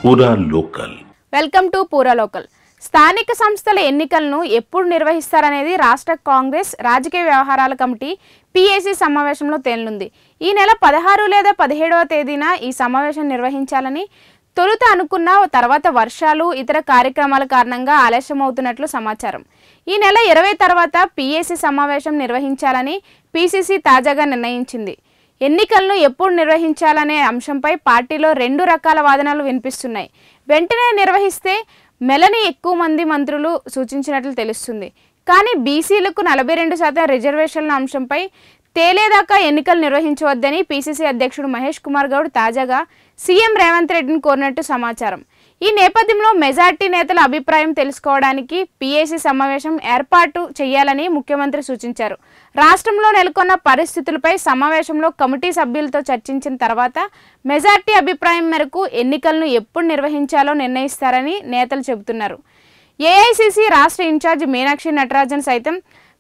పూరా local. Welcome to పూరా local. స్థానిక సంస్థల ఎన్నికలను ఎప్పుడు నిర్వహిస్తారనేది రాష్ట్ర కాంగ్రెస్ రాజకీయ వ్యవహారాల కమిటీ పిఏసీ సమావేశంలో తేలనుంది. ఈ నెల 16 లేదా 17వ తేదీన ఈ సమావేశం నిర్వహించాలని తొలుత అనుకున్న తర్వాత వర్షాలు ఇతర కార్యక్రమాల కారణంగా ఆలస్యమవుతున్నట్లు సమాచారం. ఈ నెల 20 తర్వాత పిఏసీ సమావేశం నిర్వహించాలని పిసిసి తాజాగా నిర్ణయించింది. ఎన్నికలను ఎప్పుడు నిర్వహించాలనే అంశంపై పార్టీలో 2 రకాల వాదనలు వినిపిస్తున్నాయి. వెంటనే నిర్వహిస్తే మెలని ఎక్కువ మంది మంత్రులు సూచించినట్లు తెలుస్తుంది. కానీ బీసీలకు 42% రిజర్వేషన్ల అంశంపై తేలేదాకా ఎన్నికలు నిర్వహించవద్దని పిసిసి అధ్యక్షుడు మహేష్ కుమార్ గౌడ్ తాజాగా సీఎం రేవంత్ రెడ్డిని కోరినట్టు సమాచారం. ఈ నేపథ్యంలో మెజార్టీ నేతల అభిప్రాయం తెలుసుకోవడానికి పిఏసీ సమావేశం ఏర్పాటు చేయాలని ముఖ్యమంత్రి సూచించారు. రాష్ట్రంలో నెలకొన్న పరిస్థితులపై సమావేశంలో కమిటీ సభ్యులతో చర్చించిన తర్వాత మెజార్టీ అభిప్రాయం మేరకు ఎన్నికలను ఎప్పుడు నిర్వహించాలో నిర్ణయిస్తారని నేతలు చెబుతున్నారు. ఏఐసిసి రాష్ట్ర ఇన్ఛార్జ్ మీనాక్షి నటరాజన్ సైతం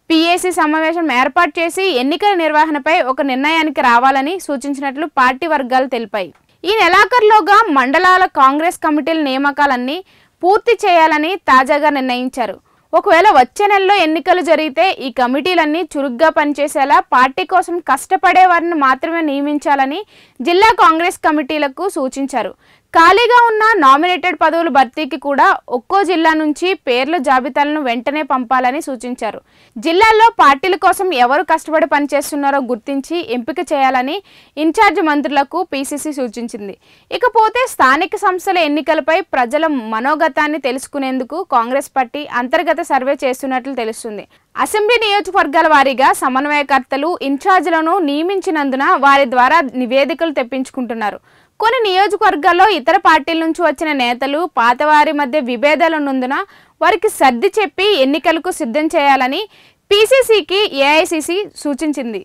పిఏసీ సమావేశం ఏర్పాటు చేసి ఎన్నికల నిర్వహణపై ఒక నిర్ణయానికి రావాలని సూచించినట్లు పార్టీ వర్గాలు తెలిపాయి. ఈ నెలాఖరులోగా మండలాల కాంగ్రెస్ కమిటీల నియామకాలన్నీ పూర్తి చేయాలని తాజాగా నిర్ణయించారు. ఒకవేళ వచ్చే నెలలో ఎన్నికలు జరిగితే ఈ కమిటీలన్నీ చురుగ్గా పనిచేసేలా పార్టీ కోసం కష్టపడే వారిని మాత్రమే నియమించాలని జిల్లా కాంగ్రెస్ కమిటీలకు సూచించారు. ఖాళీగా ఉన్న నామినేటెడ్ పదవుల భర్తీకి కూడా ఒక్కో జిల్లా నుంచి పేర్ల జాబితాలను వెంటనే పంపాలని సూచించారు. జిల్లాల్లో పార్టీల కోసం ఎవరు కష్టపడి పనిచేస్తున్నారో గుర్తించి ఎంపిక చేయాలని ఇన్ఛార్జ్ మంత్రులకు పిసిసి సూచించింది. ఇకపోతే స్థానిక సంస్థల ఎన్నికలపై ప్రజల మనోగతాన్ని తెలుసుకునేందుకు కాంగ్రెస్ పార్టీ అంతర్గత సర్వే చేస్తున్నట్లు తెలుస్తుంది. అసెంబ్లీ నియోజకవర్గాల వారీగా సమన్వయకర్తలు ఇన్ఛార్జీలను నియమించినందున వారి ద్వారా నివేదికలు తెప్పించుకుంటున్నారు. కొన్ని నియోజకవర్గాల్లో ఇతర పార్టీల నుంచి వచ్చిన నేతలు పాతవారి మధ్య విభేదాలున్నందున వారికి సర్ది చెప్పి ఎన్నికలకు సిద్ధం చేయాలని పిసిసికి ఏఐసిసి సూచించింది.